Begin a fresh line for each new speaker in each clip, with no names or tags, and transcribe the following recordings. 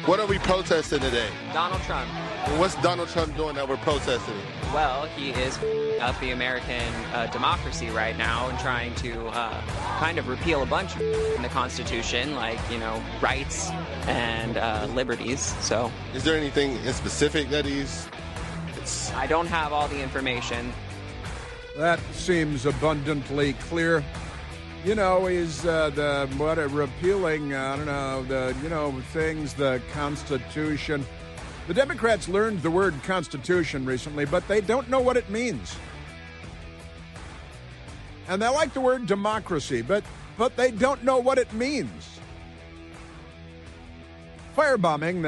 What are we protesting today?
Donald Trump.
And what's Donald Trump doing that we're protesting?
Well, he is up the American democracy right now and trying to kind of repeal a bunch in the Constitution, like, rights and liberties. So,
is there anything in specific that
I don't have all the information.
That seems abundantly clear. He's repealing, things, the Constitution. The Democrats learned the word Constitution recently, but they don't know what it means. And they like the word democracy, but they don't know what it means. Firebombing,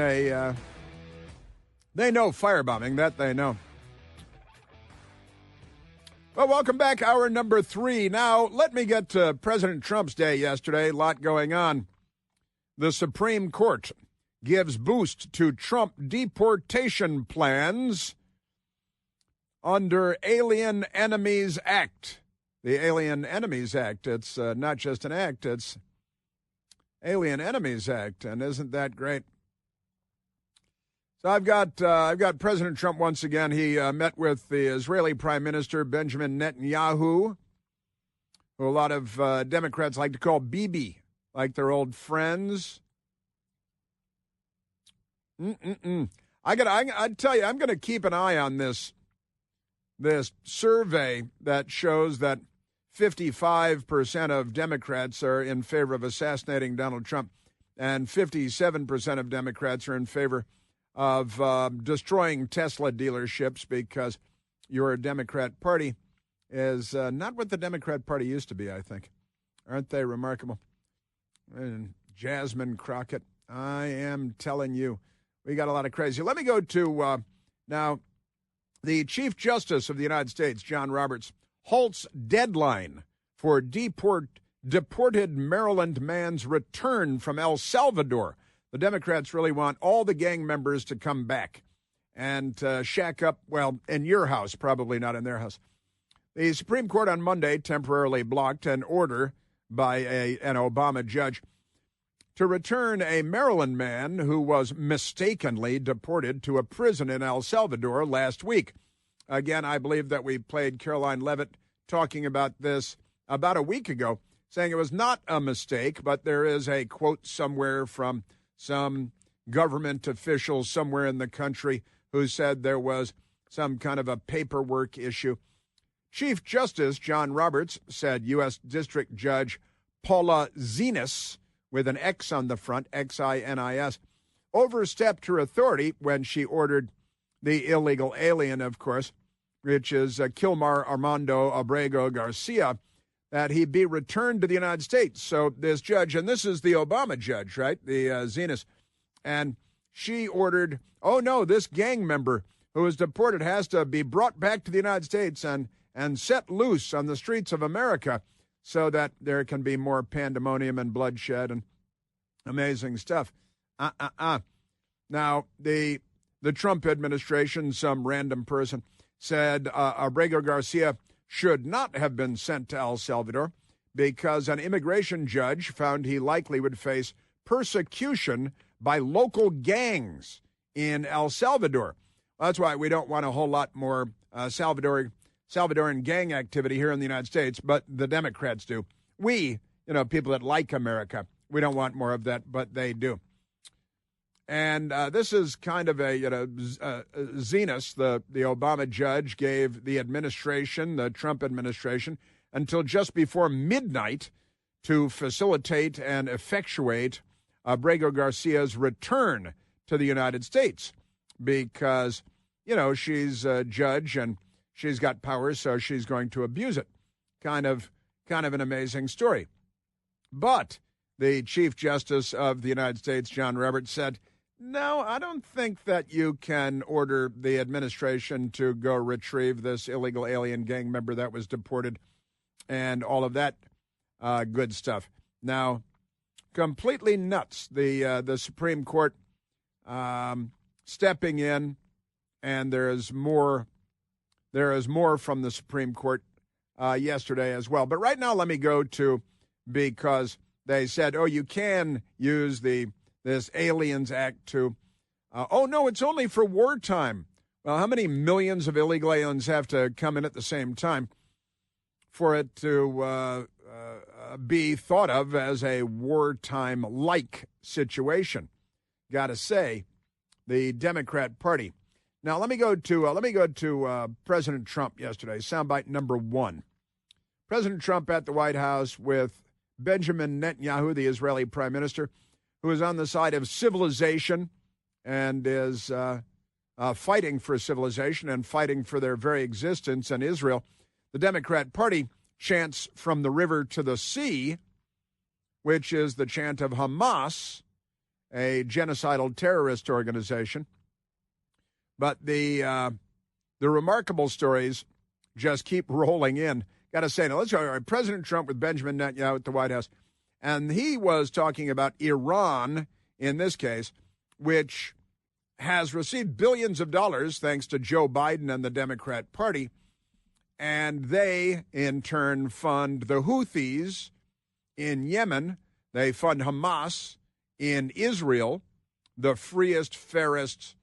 they know firebombing, that they know. Well, welcome back, hour number 3. Now, let me get to President Trump's day yesterday. A lot going on. The Supreme Court gives boost to Trump deportation plans under Alien Enemies Act. The Alien Enemies Act. It's not just an act, it's Alien Enemies Act. And isn't that great? So I've got President Trump once again. He met with the Israeli Prime Minister Benjamin Netanyahu, who a lot of Democrats like to call Bibi, like their old friends. I tell you, I'm going to keep an eye on this survey that shows that 55% of Democrats are in favor of assassinating Donald Trump, and 57% of Democrats are in favor of destroying Tesla dealerships, because your Democrat Party is not what the Democrat Party used to be, I think. Aren't they remarkable? And Jasmine Crockett, I am telling you, we got a lot of crazy. Let me go to, now, the Chief Justice of the United States, John Roberts, halts deadline for deported Maryland man's return from El Salvador. The Democrats really want all the gang members to come back and shack up, well, in your house, probably not in their house. The Supreme Court on Monday temporarily blocked an order by an Obama judge to return a Maryland man who was mistakenly deported to a prison in El Salvador last week. Again, I believe that we played Caroline Levitt talking about this about a week ago, saying it was not a mistake, but there is a quote somewhere from some government official somewhere in the country who said there was some kind of a paperwork issue. Chief Justice John Roberts said U.S. District Judge Paula Zinis, with an X on the front, X-I-N-I-S, overstepped her authority when she ordered the illegal alien, of course, which is Kilmar Armando Abrego Garcia, that he be returned to the United States. So this judge, and this is the Obama judge, right, the Zinis, and she ordered, oh, no, this gang member who was deported has to be brought back to the United States and set loose on the streets of America so that there can be more pandemonium and bloodshed and amazing stuff. Now, the Trump administration, some random person, said Abrego Garcia should not have been sent to El Salvador because an immigration judge found he likely would face persecution by local gangs in El Salvador. That's why we don't want a whole lot more Salvadoran gang activity here in the United States, but the Democrats do. We, people that like America, we don't want more of that, but they do. And this is kind of a, Zenas, the Obama judge, gave the administration, the Trump administration, until just before midnight to facilitate and effectuate Abrego Garcia's return to the United States because, she's a judge and she's got power, so she's going to abuse it. Kind of an amazing story. But the Chief Justice of the United States, John Roberts, said, no, I don't think that you can order the administration to go retrieve this illegal alien gang member that was deported and all of that good stuff. Now, completely nuts, the Supreme Court stepping in, and there is more from the Supreme Court yesterday as well. But right now, let me go to, because they said, oh, you can use the this Aliens Act to, oh, no, it's only for wartime. Well, how many millions of illegal aliens have to come in at the same time for it to be thought of as a wartime-like situation? Got to say, the Democrat Party. Now, let me go to President Trump yesterday, soundbite number 1. President Trump at the White House with Benjamin Netanyahu, the Israeli prime minister, who is on the side of civilization and is fighting for civilization and fighting for their very existence in Israel. The Democrat Party chants from the river to the sea, which is the chant of Hamas, a genocidal terrorist organization. But the remarkable stories just keep rolling in. Got to say, now let's go. President Trump with Benjamin Netanyahu at the White House, and he was talking about Iran in this case, which has received billions of dollars thanks to Joe Biden and the Democrat Party, and they in turn fund the Houthis in Yemen. They fund Hamas in Israel, the freest, fairest,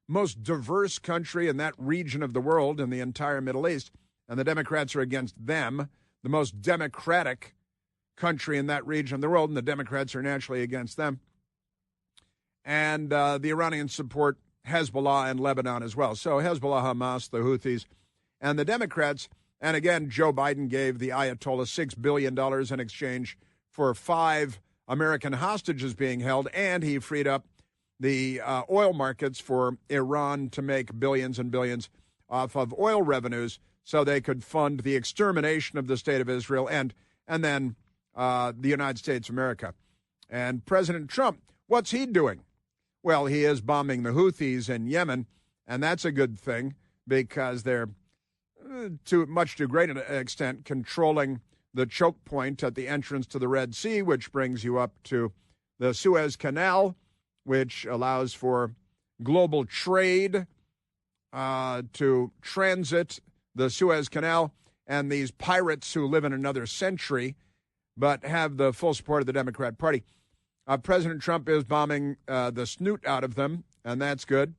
most diverse country in that region of the world, in the entire Middle East, and the Democrats are against them, the most democratic country in that region of the world, and the Democrats are naturally against them. And the Iranians support Hezbollah and Lebanon as well. So Hezbollah, Hamas, the Houthis, and the Democrats. And again, Joe Biden gave the Ayatollah $6 billion in exchange for 5 American hostages being held, and he freed up the oil markets for Iran to make billions and billions off of oil revenues so they could fund the extermination of the state of Israel and then the United States of America. And President Trump, what's he doing? Well, he is bombing the Houthis in Yemen, and that's a good thing because they're, to much too great an extent, controlling the choke point at the entrance to the Red Sea, which brings you up to the Suez Canal, which allows for global trade to transit the Suez Canal, and these pirates who live in another century but have the full support of the Democrat Party. President Trump is bombing the snoot out of them, and that's good.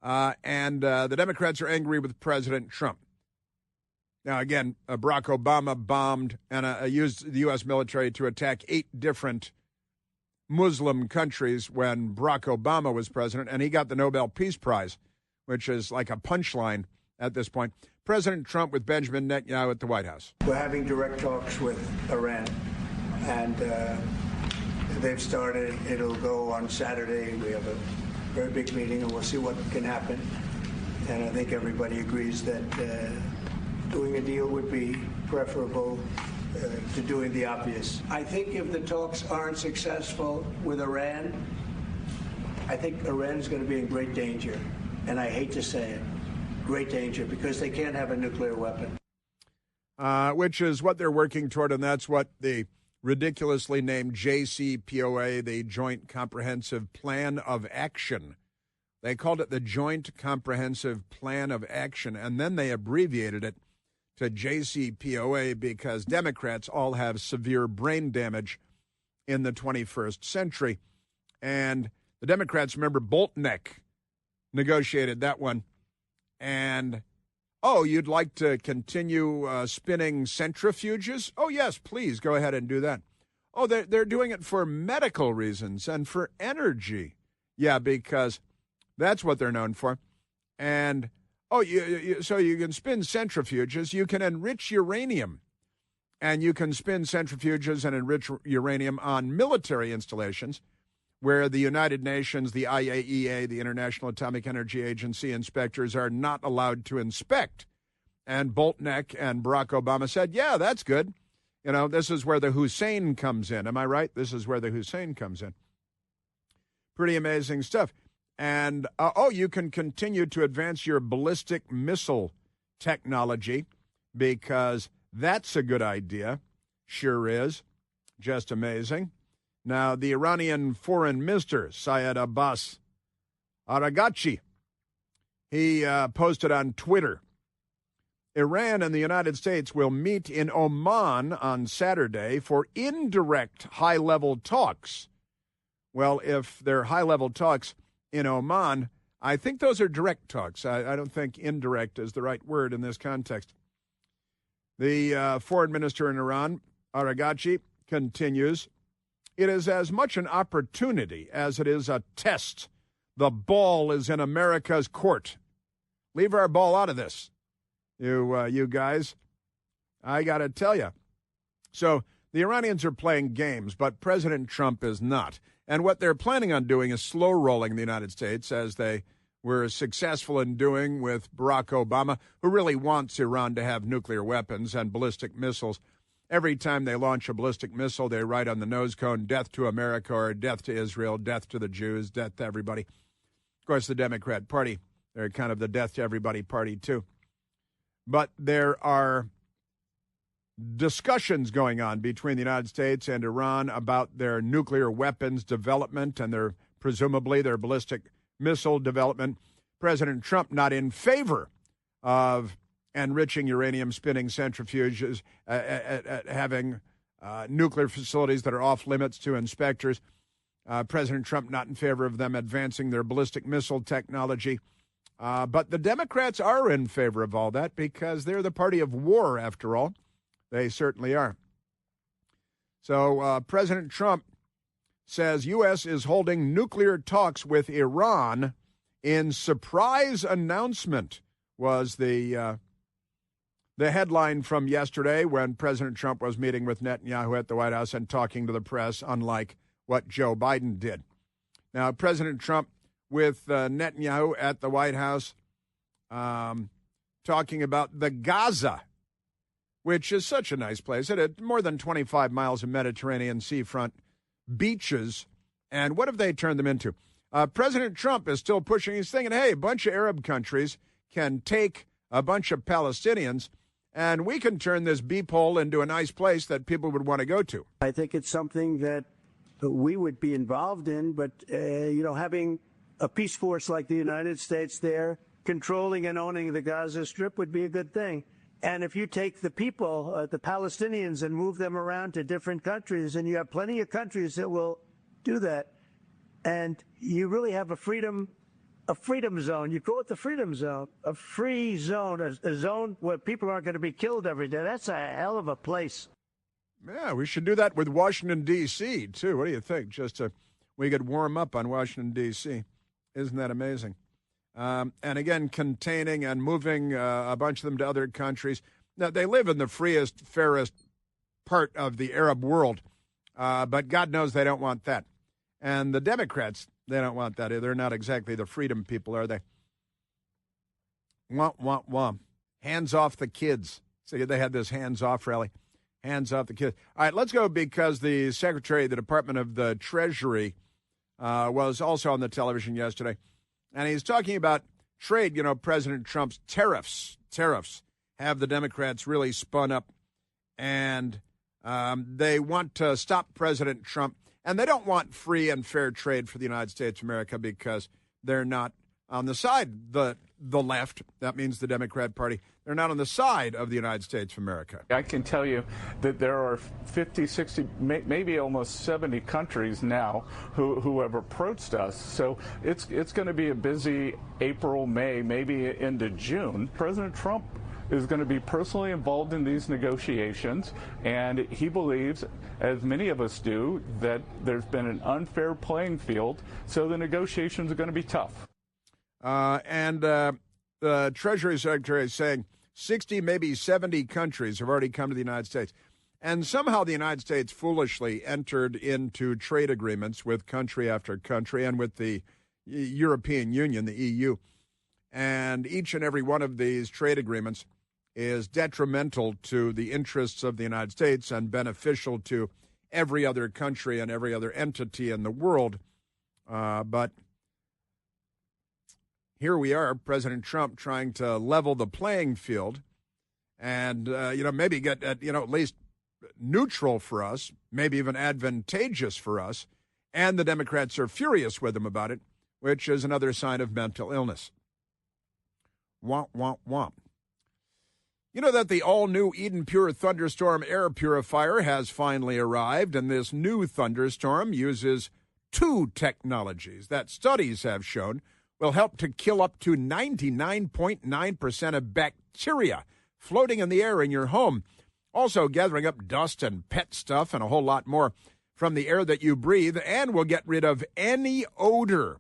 And the Democrats are angry with President Trump. Now, again, Barack Obama bombed and used the U.S. military to attack 8 different Muslim countries when Barack Obama was president, and he got the Nobel Peace Prize, which is like a punchline at this point. President Trump with Benjamin Netanyahu at the White House.
We're having direct talks with Iran, and they've started. It'll go on Saturday. We have a very big meeting, and we'll see what can happen. And I think everybody agrees that doing a deal would be preferable to doing the obvious. I think if the talks aren't successful with Iran, I think Iran is going to be in great danger. And I hate to say it, great danger, because they can't have a nuclear weapon.
Which is what they're working toward, and that's what the ridiculously named JCPOA, the Joint Comprehensive Plan of Action. They called it the Joint Comprehensive Plan of Action, and then they abbreviated it to JCPOA because Democrats all have severe brain damage in the 21st century. And the Democrats, remember, Boltneck negotiated that one. And, oh, you'd like to continue spinning centrifuges? Oh, yes, please, go ahead and do that. Oh, they're doing it for medical reasons and for energy. Yeah, because that's what they're known for. And, oh, so you can spin centrifuges. You can enrich uranium. And you can spin centrifuges and enrich uranium on military installations where the United Nations, the IAEA, the International Atomic Energy Agency inspectors are not allowed to inspect. And Boltneck and Barack Obama said, yeah, that's good. You know, this is where the Hussein comes in. Am I right? This is where the Hussein comes in. Pretty amazing stuff. And, you can continue to advance your ballistic missile technology because that's a good idea. Sure is. Just amazing. Now, the Iranian foreign minister, Syed Abbas Araghchi, he posted on Twitter, Iran and the United States will meet in Oman on Saturday for indirect high-level talks Well, if they're high-level talks in Oman, I think those are direct talks. I don't think indirect is the right word in this context. The foreign minister in Iran, Aragachi, continues, "It is as much an opportunity as it is a test. The ball is in America's court. Leave our ball out of this, you guys. I got to tell you." So the Iranians are playing games, but President Trump is not. And what they're planning on doing is slow-rolling the United States, as they were successful in doing with Barack Obama, who really wants Iran to have nuclear weapons and ballistic missiles. Every time they launch a ballistic missile, they write on the nose cone, "Death to America," or "Death to Israel," "Death to the Jews," "Death to everybody." Of course, the Democrat Party, they're kind of the death to everybody party, too. But there are discussions going on between the United States and Iran about their nuclear weapons development and presumably their ballistic missile development. President Trump not in favor of enriching uranium, spinning centrifuges, having nuclear facilities that are off limits to inspectors. President Trump not in favor of them advancing their ballistic missile technology. But the Democrats are in favor of all that because they're the party of war, after all. They certainly are. So President Trump says U.S. is holding nuclear talks with Iran in surprise announcement was the headline from yesterday when President Trump was meeting with Netanyahu at the White House and talking to the press, unlike what Joe Biden did. Now, President Trump with Netanyahu at the White House talking about the Gaza, which is such a nice place. It had more than 25 miles of Mediterranean seafront beaches. And what have they turned them into? President Trump is still pushing. He's thinking, hey, a bunch of Arab countries can take a bunch of Palestinians, and we can turn this beep hole into a nice place that people would want to go to.
I think it's something that we would be involved in, but, having a peace force like the United States there controlling and owning the Gaza Strip would be a good thing. And if you take the people, the Palestinians, and move them around to different countries, and you have plenty of countries that will do that, and you really have a freedom zone. You call it the freedom zone, a free zone, a zone where people aren't going to be killed every day. That's a hell of a place.
Yeah, we should do that with Washington, D.C., too. What do you think? We could warm up on Washington, D.C. Isn't that amazing? And again, containing and moving a bunch of them to other countries. Now, they live in the freest, fairest part of the Arab world, but God knows they don't want that. And the Democrats, they don't want that either. They're not exactly the freedom people, are they? Wah, wah, wah. Hands off the kids. So they had this hands-off rally. Hands off the kids. All right, let's go because the Secretary of the Department of the Treasury was also on the television yesterday. And he's talking about trade. President Trump's tariffs have the Democrats really spun up. And they want to stop President Trump. And they don't want free and fair trade for the United States of America because they're not on the side, the left, that means the Democrat Party, they're not on the side of the United States of America.
I can tell you that there are 50, 60, maybe almost 70 countries now who have approached us. So it's going to be a busy April, May, maybe into June. President Trump is going to be personally involved in these negotiations, and he believes, as many of us do, that there's been an unfair playing field, so the negotiations are going to be tough.
And the Treasury Secretary is saying 60, maybe 70 countries have already come to the United States. And somehow the United States foolishly entered into trade agreements with country after country and with the European Union, the EU. And each and every one of these trade agreements is detrimental to the interests of the United States and beneficial to every other country and every other entity in the world. But here we are, President Trump trying to level the playing field and, maybe get at least neutral for us, maybe even advantageous for us. And the Democrats are furious with him about it, which is another sign of mental illness. Womp, womp, womp. You know that the all-new Eden Pure Thunderstorm air purifier has finally arrived, and this new thunderstorm uses two technologies that studies have shown will help to kill up to 99.9% of bacteria floating in the air in your home. Also gathering up dust and pet stuff and a whole lot more from the air that you breathe, and will get rid of any odor.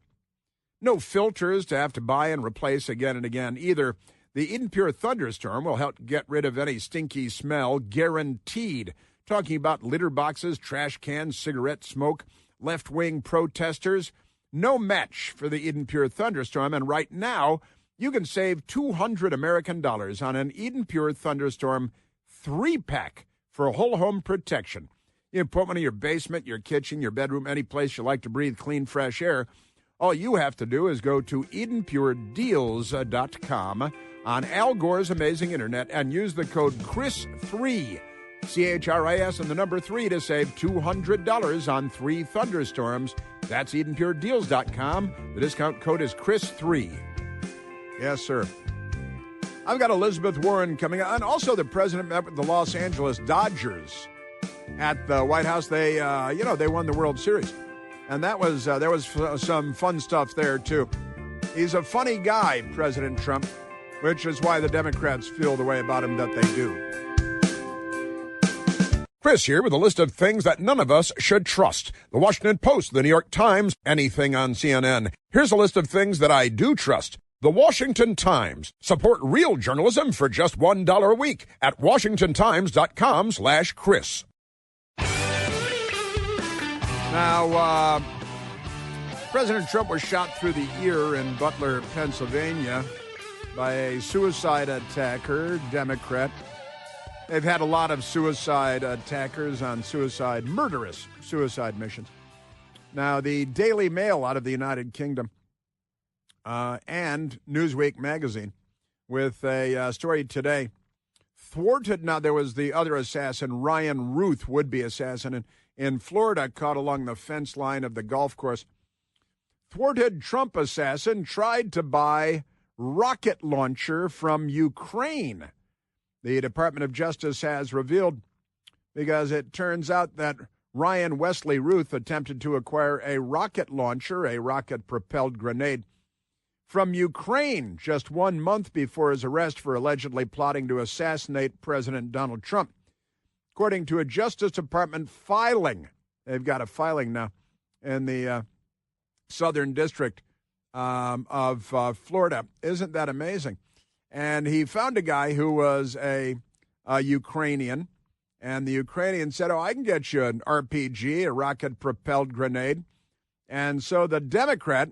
No filters to have to buy and replace again and again either. The Eden Pure Thunderstorm will help get rid of any stinky smell, guaranteed. Talking about litter boxes, trash cans, cigarette smoke, left-wing protesters. No match for the Eden Pure Thunderstorm, and right now you can save $200 American on an Eden Pure Thunderstorm 3-pack for whole home protection. You can put one in your basement, your kitchen, your bedroom, any place you like to breathe clean, fresh air. All you have to do is go to EdenPureDeals.com on Al Gore's amazing internet and use the code CHRIS3, CHRIS and the number 3 to save $200 on 3 thunderstorms. That's EdenPureDeals.com. The discount code is CHRIS3. Yes, sir. I've got Elizabeth Warren coming on. And also, the president met with the Los Angeles Dodgers at the White House. They won the World Series. And there was some fun stuff there, too. He's a funny guy, President Trump, which is why the Democrats feel the way about him that they do. Chris here with a list of things that none of us should trust. The Washington Post, the New York Times, anything on CNN. Here's a list of things that I do trust. The Washington Times. Support real journalism for just $1 a week at WashingtonTimes.com/Chris. Now, President Trump was shot through the ear in Butler, Pennsylvania by a suicide attacker, Democrat. They've had a lot of suicide attackers on murderous suicide missions. Now, the Daily Mail out of the United Kingdom and Newsweek magazine with a story today. Thwarted, now there was the other assassin, Ryan Ruth, would-be assassin in Florida, caught along the fence line of the golf course. Thwarted Trump assassin tried to buy rocket launcher from Ukraine. The Department of Justice has revealed, because it turns out that Ryan Wesley Ruth attempted to acquire a rocket launcher, a rocket-propelled grenade, from Ukraine just 1 month before his arrest for allegedly plotting to assassinate President Donald Trump. According to a Justice Department filing, they've got a filing now in the Southern District of Florida. Isn't that amazing? And he found a guy who was a Ukrainian, and the Ukrainian said, I can get you an RPG, a rocket-propelled grenade. And so the Democrat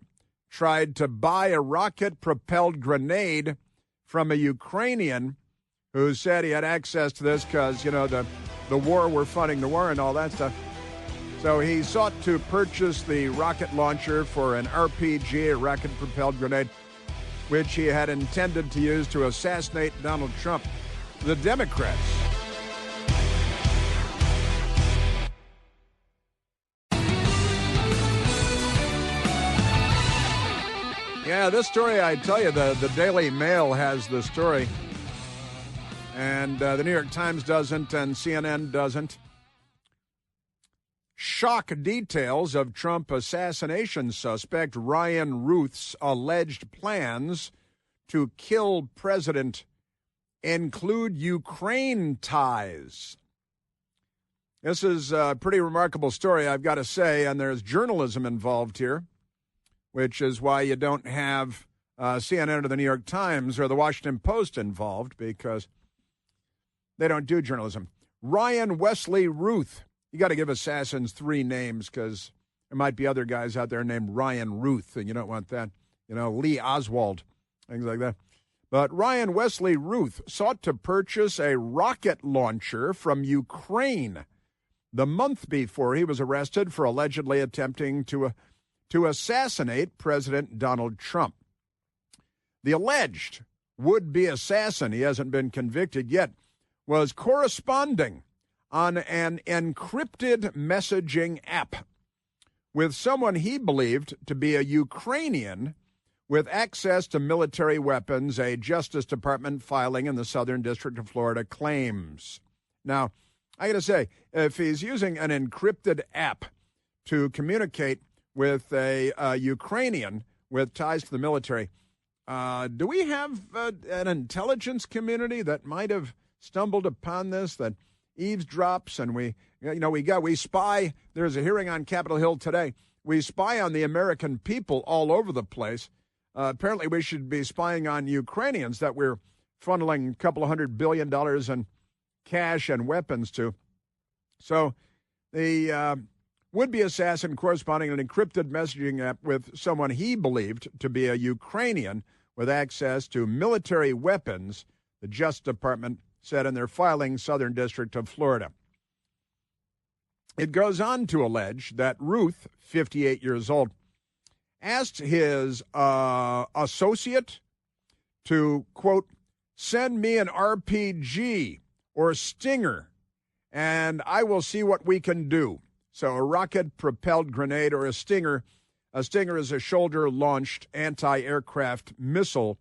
tried to buy a rocket-propelled grenade from a Ukrainian who said he had access to this because, the war, we're funding the war and all that stuff. So he sought to purchase the rocket launcher for an RPG, a rocket-propelled grenade, which he had intended to use to assassinate Donald Trump. The Democrats. Yeah, this story, I tell you, the Daily Mail has the story, and the New York Times doesn't, and CNN doesn't. Shock details of Trump assassination suspect Ryan Ruth's alleged plans to kill president include Ukraine ties. This is a pretty remarkable story, I've got to say, and there's journalism involved here, which is why you don't have CNN or the New York Times or the Washington Post involved, because they don't do journalism. Ryan Wesley Ruth. You got to give assassins 3 names, because there might be other guys out there named Ryan Ruth, and you don't want that. Lee Oswald, things like that. But Ryan Wesley Ruth sought to purchase a rocket launcher from Ukraine the month before he was arrested for allegedly attempting to assassinate President Donald Trump. The alleged would-be assassin, he hasn't been convicted yet, was corresponding on an encrypted messaging app with someone he believed to be a Ukrainian with access to military weapons, a Justice Department filing in the Southern District of Florida claims. Now, I got to say, if he's using an encrypted app to communicate with a Ukrainian with ties to the military. Do we have an intelligence community that might have stumbled upon this, that eavesdrops, and we spy? There's a hearing on Capitol Hill today. We spy on the American people all over the place. Apparently, we should be spying on Ukrainians that we're funneling a couple of $100 billion in cash and weapons to. So the would-be assassin corresponding in an encrypted messaging app with someone he believed to be a Ukrainian with access to military weapons, the Justice Department said in their filing, Southern District of Florida. It goes on to allege that Ruth, 58 years old, asked his associate to, quote, send me an RPG or Stinger, and I will see what we can do. So a rocket-propelled grenade or a Stinger. A Stinger is a shoulder-launched anti-aircraft missile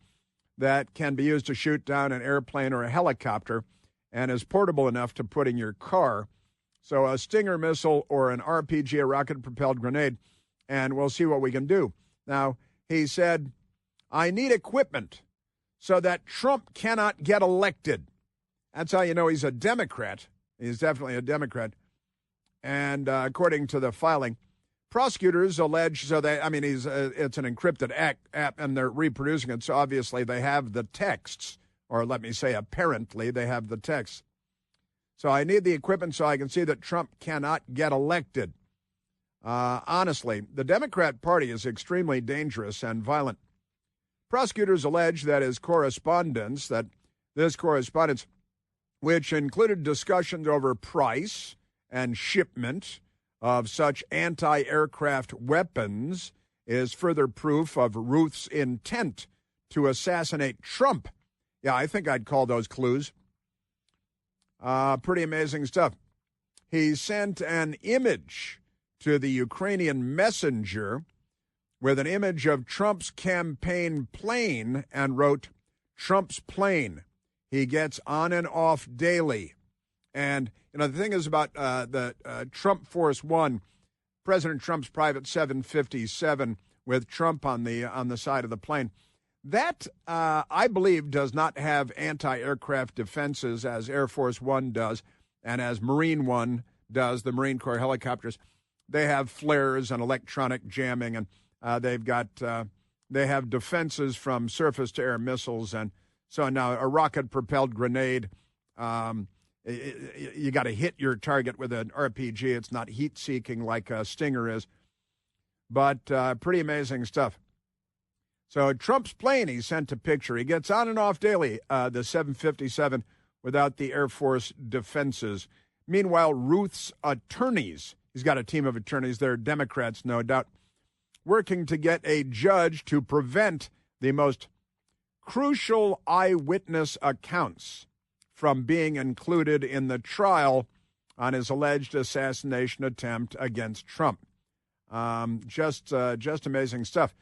that can be used to shoot down an airplane or a helicopter and is portable enough to put in your car. So a Stinger missile or an RPG, a rocket-propelled grenade, and we'll see what we can do. Now, he said, I need equipment so that Trump cannot get elected. That's how you know he's a Democrat. He's definitely a Democrat. And according to the filing, prosecutors allege, it's an encrypted app, and they're reproducing it, so obviously they have the texts, or let me say apparently they have the texts. So I need the equipment so I can see that Trump cannot get elected. Honestly, the Democrat Party is extremely dangerous and violent. Prosecutors allege that this correspondence, which included discussions over price and shipment of such anti-aircraft weapons, is further proof of Ruth's intent to assassinate Trump. Yeah, I think I'd call those clues. Pretty amazing stuff. He sent an image to the Ukrainian messenger with an image of Trump's campaign plane and wrote, Trump's plane. He gets on and off daily. And, the thing is about the Trump Force One, President Trump's private 757 with Trump on the side of the plane. That, I believe, does not have anti-aircraft defenses as Air Force One does and as Marine One does, the Marine Corps helicopters. They have flares and electronic jamming, and they have defenses from surface-to-air missiles. And so now a rocket-propelled grenade, you got to hit your target with an RPG. It's not heat-seeking like a Stinger is. But pretty amazing stuff. So Trump's plane, he sent a picture. He gets on and off daily, the 757, without the Air Force defenses. Meanwhile, Ruth's attorneys, he's got a team of attorneys, they're Democrats, no doubt, working to get a judge to prevent the most crucial eyewitness accounts from being included in the trial on his alleged assassination attempt against Trump. Just amazing stuff.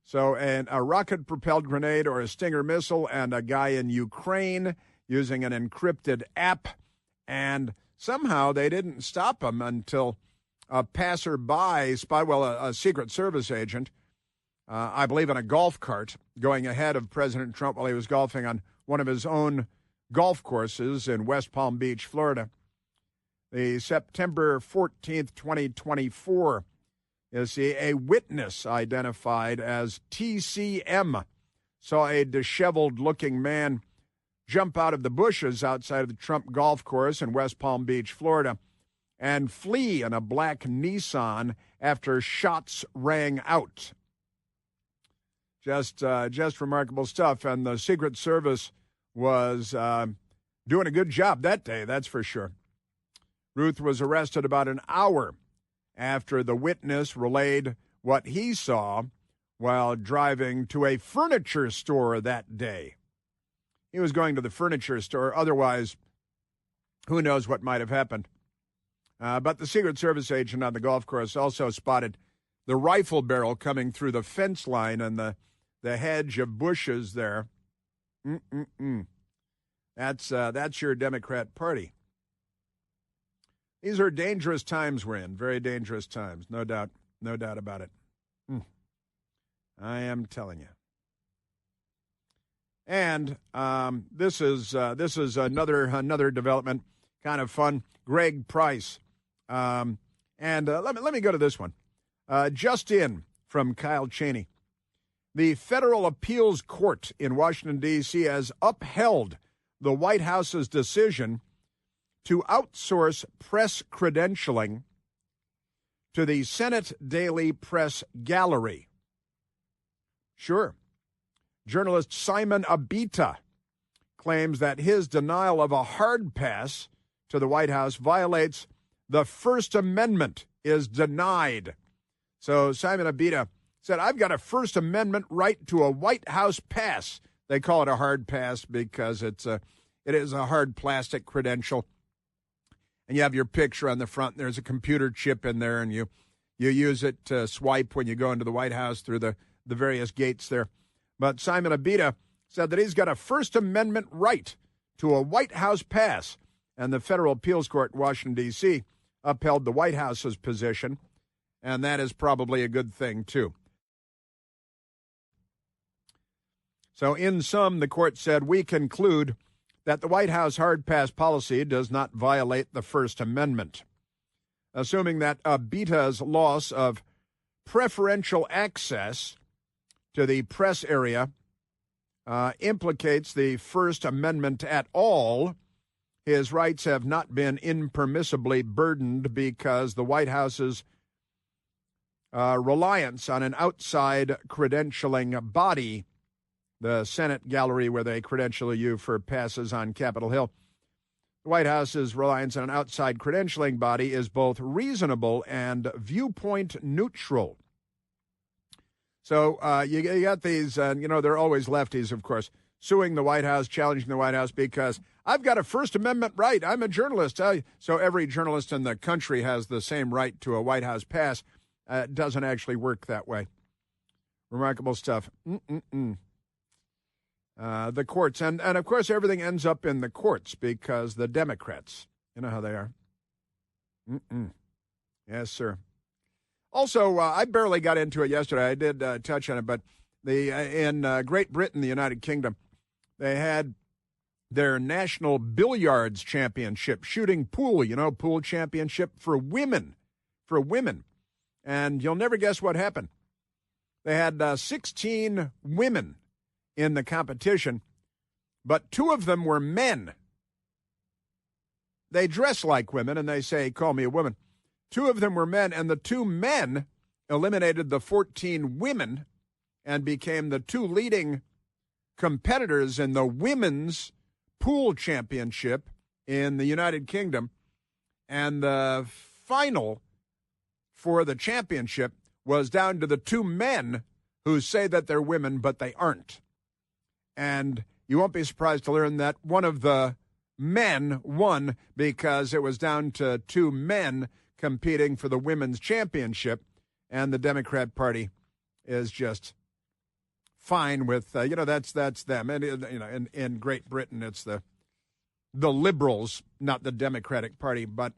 So, and a rocket-propelled grenade or a Stinger missile and a guy in Ukraine using an encrypted app. And somehow they didn't stop him until a passerby a Secret Service agent, I believe in a golf cart, going ahead of President Trump while he was golfing on one of his own golf courses in West Palm Beach, Florida. The September 14th, 2024, a witness identified as TCM saw a disheveled-looking man jump out of the bushes outside of the Trump golf course in West Palm Beach, Florida, and flee in a black Nissan after shots rang out. Just remarkable stuff, and the Secret Service was doing a good job that day, that's for sure. Ruth was arrested about an hour after the witness relayed what he saw while driving to a furniture store that day. He was going to the furniture store. Otherwise, who knows what might have happened. But the Secret Service agent on the golf course also spotted the rifle barrel coming through the fence line and the hedge of bushes there. That's your Democrat Party. These are dangerous times we're in, very dangerous times, no doubt. No doubt about it. I am telling you. And this is another development, kind of fun. Greg Price, and let me go to this one. Just in from Kyle Cheney. The Federal Appeals Court in Washington, D.C. has upheld the White House's decision to outsource press credentialing to the Senate Daily Press Gallery. Sure. Journalist Simon Abita claims that his denial of a hard pass to the White House violates the First Amendment, is denied. So Simon Abita said, I've got a First Amendment right to a White House pass. They call it a hard pass because it is a hard plastic credential. And you have your picture on the front. There's a computer chip in there, and you use it to swipe when you go into the White House through the various gates there. But Simon Abita said that he's got a First Amendment right to a White House pass. And the Federal Appeals Court in Washington, D.C. upheld the White House's position. And that is probably a good thing, too. So in sum, the court said, we conclude that the White House hard pass policy does not violate the First Amendment. Assuming that Abita's loss of preferential access to the press area implicates the First Amendment at all, his rights have not been impermissibly burdened because the White House's reliance on an outside credentialing body, the Senate Gallery where they credential you for passes on Capitol Hill. The White House's reliance on an outside credentialing body is both reasonable and viewpoint neutral. So you got these, they're always lefties, of course, suing the White House, challenging the White House because I've got a First Amendment right. I'm a journalist. So every journalist in the country has the same right to a White House pass. It doesn't actually work that way. Remarkable stuff. The courts, and of course everything ends up in the courts because the Democrats, you know how they are. Yes, sir. Also, I barely got into it yesterday. I did touch on it, but in Great Britain, the United Kingdom, they had their National Billiards Championship, shooting pool, pool championship for women. And you'll never guess what happened. They had 16 women in the competition, but 2 of them were men. They dress like women, and they say, call me a woman. 2 of them were men, and the 2 men eliminated the 14 women and became the 2 leading competitors in the women's pool championship in the United Kingdom. And the final for the championship was down to the 2 men who say that they're women, but they aren't. And you won't be surprised to learn that one of the men won because it was down to 2 men competing for the women's championship, and the Democrat Party is just fine with that's them. And in Great Britain, it's the liberals, not the Democratic Party. But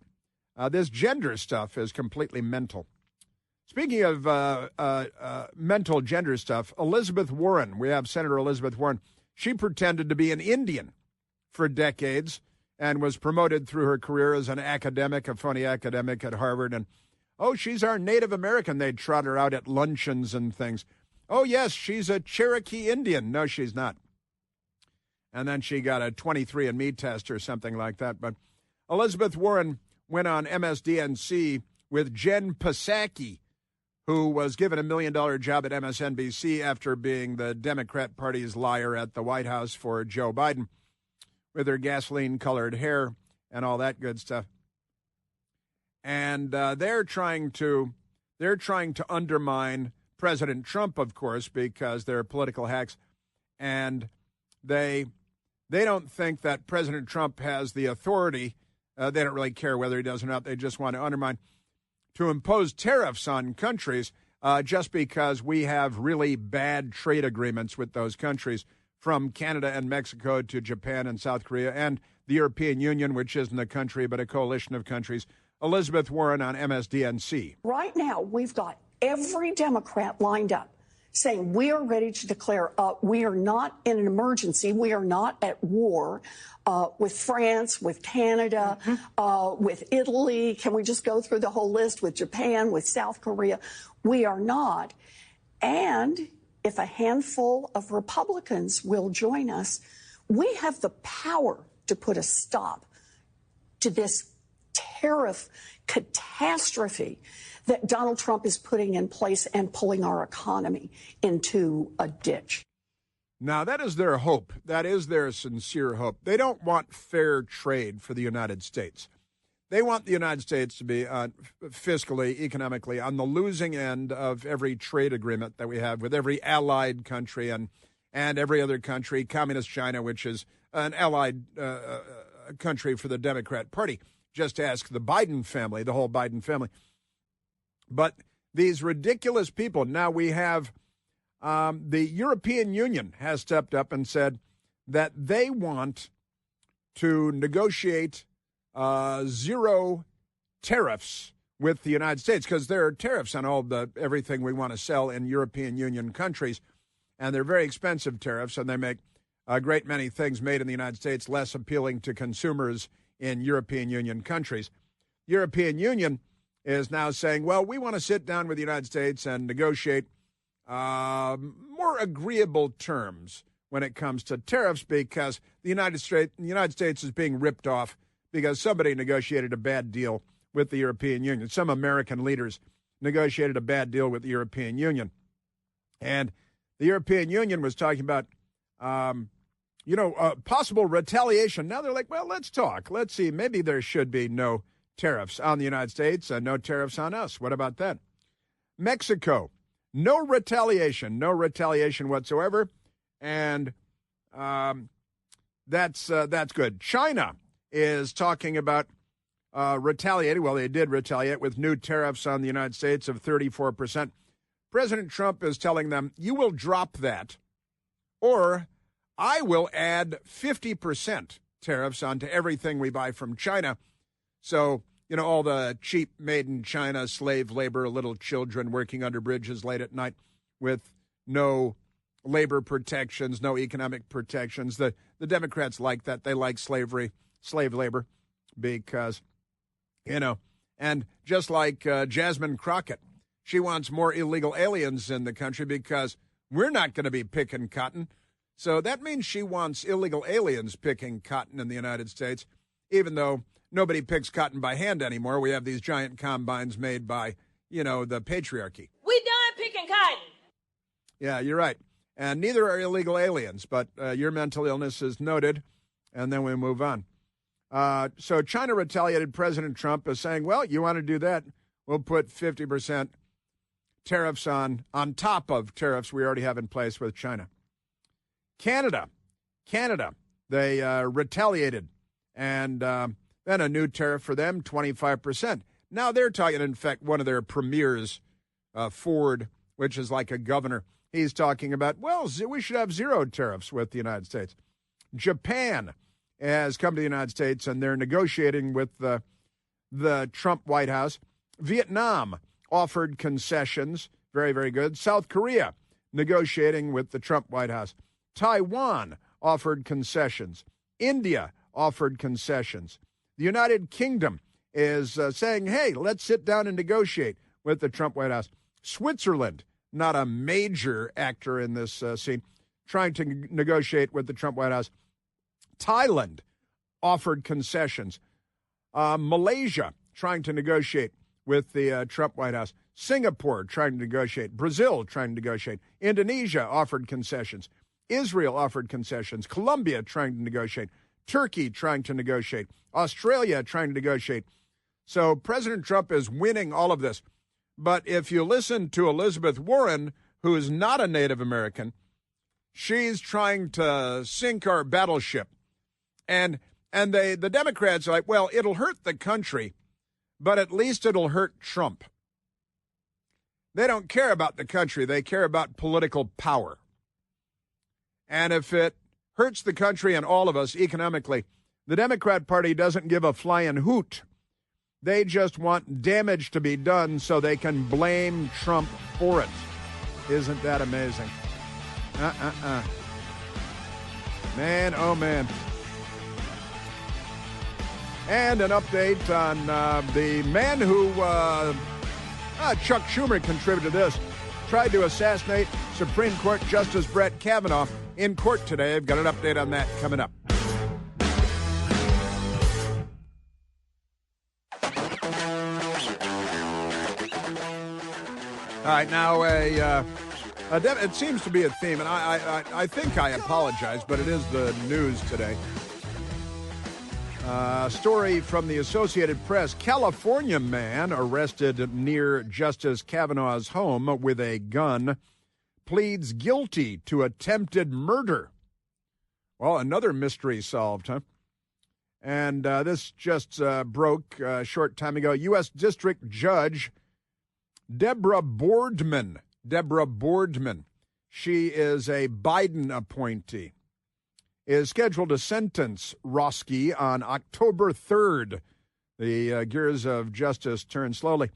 this gender stuff is completely mental. Speaking of mental gender stuff, Elizabeth Warren, we have Senator Elizabeth Warren. She pretended to be an Indian for decades and was promoted through her career as an academic, a funny academic at Harvard. And, she's our Native American. They'd trot her out at luncheons and things. Oh, yes, she's a Cherokee Indian. No, she's not. And then she got a 23andMe test or something like that. But Elizabeth Warren went on MSDNC with Jen Psaki, who was given $1 million job at MSNBC after being the Democrat Party's liar at the White House for Joe Biden, with her gasoline-colored hair and all that good stuff. And they're trying to undermine President Trump, of course, because they're political hacks, and they don't think that President Trump has the authority. They don't really care whether he does or not. They just want to undermine, to impose tariffs on countries just because we have really bad trade agreements with those countries, from Canada and Mexico to Japan and South Korea and the European Union, which isn't a country but a coalition of countries. Elizabeth Warren on MSDNC.
Right now, we've got every Democrat lined up saying we are ready to declare we are not in an emergency. We are not at war with France, with Canada, with Italy. Can we just go through the whole list with Japan, with South Korea? We are not. And if a handful of Republicans will join us, we have the power to put a stop to this tariff catastrophe that Donald Trump is putting in place and pulling our economy into a ditch.
Now, that is their hope. That is their sincere hope. They don't want fair trade for the United States. They want the United States to be fiscally, economically, on the losing end of every trade agreement that we have with every allied country and every other country, Communist China, which is an allied country for the Democrat Party. Just ask the Biden family, the whole Biden family. But these ridiculous people, now we have the European Union has stepped up and said that they want to negotiate zero tariffs with the United States because there are tariffs on everything we want to sell in European Union countries, and they're very expensive tariffs, and they make a great many things made in the United States less appealing to consumers in European Union countries. European Union is now saying, well, we want to sit down with the United States and negotiate more agreeable terms when it comes to tariffs because the United States is being ripped off because somebody negotiated a bad deal with the European Union. Some American leaders negotiated a bad deal with the European Union. And the European Union was talking about, possible retaliation. Now they're like, well, let's talk. Let's see. Maybe there should be no tariffs on the United States and no tariffs on us. What about that? Mexico, no retaliation whatsoever. And that's good. China is talking about retaliating. Well, they did retaliate with new tariffs on the United States of 34%. President Trump is telling them, you will drop that, or I will add 50% tariffs onto everything we buy from China. So, all the cheap made-in-China slave labor, little children working under bridges late at night with no labor protections, no economic protections. The Democrats like that. They like slave labor because, and just like Jasmine Crockett, she wants more illegal aliens in the country because we're not going to be picking cotton. So that means she wants illegal aliens picking cotton in the United States, even though nobody picks cotton by hand anymore. We have these giant combines made by, the patriarchy. We done picking cotton. Yeah, you're right. And neither are illegal aliens, but your mental illness is noted, and then we move on. So China retaliated. President Trump is saying, well, you want to do that? We'll put 50% tariffs on top of tariffs we already have in place with China. Canada, they retaliated, and then a new tariff for them, 25%. Now they're talking, in fact, one of their premiers, Ford, which is like a governor, he's talking about, well, we should have zero tariffs with the United States. Japan has come to the United States, and they're negotiating with the Trump White House. Vietnam offered concessions, very, very good. South Korea negotiating with the Trump White House. Taiwan offered concessions. India offered concessions. The United Kingdom is saying, hey, let's sit down and negotiate with the Trump White House. Switzerland, not a major actor in this scene, trying to negotiate with the Trump White House. Thailand offered concessions. Malaysia trying to negotiate with the Trump White House. Singapore trying to negotiate. Brazil trying to negotiate. Indonesia offered concessions. Israel offered concessions. Colombia trying to negotiate. Turkey trying to negotiate. Australia trying to negotiate. So President Trump is winning all of this. But if you listen to Elizabeth Warren, who is not a Native American, she's trying to sink our battleship. And the Democrats are like, well, it'll hurt the country, but at least it'll hurt Trump. They don't care about the country. They care about political power. And if it hurts the country and all of us economically, the Democrat Party doesn't give a flying hoot They just want damage to be done so they can blame Trump for it. Isn't that amazing? Man, oh man. And an update on the man who, Chuck Schumer contributed to this, tried to assassinate Supreme Court Justice Brett Kavanaugh in court today. I've got an update on that coming up. All right, now it seems to be a theme, and I think I apologize, but it is the news today. Story from the Associated Press. California man arrested near Justice Kavanaugh's home with a gun pleads guilty to attempted murder. Well, another mystery solved, huh? And this just broke a short time ago. U.S. District Judge Deborah Boardman, she is a Biden appointee, is scheduled to sentence Roski on October 3rd. The gears of justice turn slowly.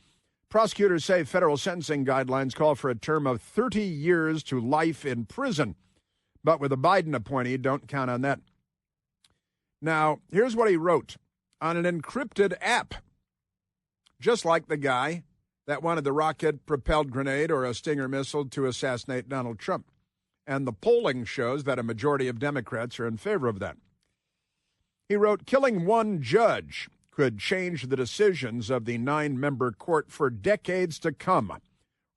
Prosecutors say federal sentencing guidelines call for a term of 30 years to life in prison. But with a Biden appointee, don't count on that. Now, here's what he wrote on an encrypted app. Just like the guy that wanted the rocket-propelled grenade or a Stinger missile to assassinate Donald Trump. And the polling shows that a majority of Democrats are in favor of that. He wrote, killing one judge could change the decisions of the 9-member court for decades to come.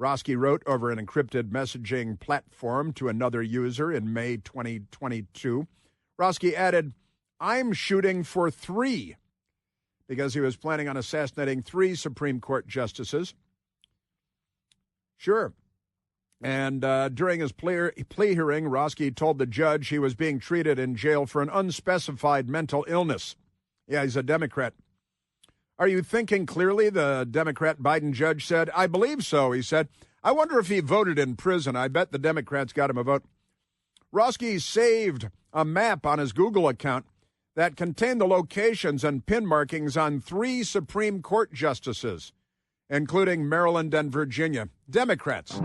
Roski wrote over an encrypted messaging platform to another user in May 2022. Roski added, I'm shooting for 3, because he was planning on assassinating 3 Supreme Court justices. Sure. And during his plea hearing, Roski told the judge he was being treated in jail for an unspecified mental illness. Yeah, he's a Democrat. Are you thinking clearly? The Democrat Biden judge said. I believe so, he said. I wonder if he voted in prison. I bet the Democrats got him a vote. Roski saved a map on his Google account that contained the locations and pin markings on 3 Supreme Court justices, including Maryland and Virginia. Democrats.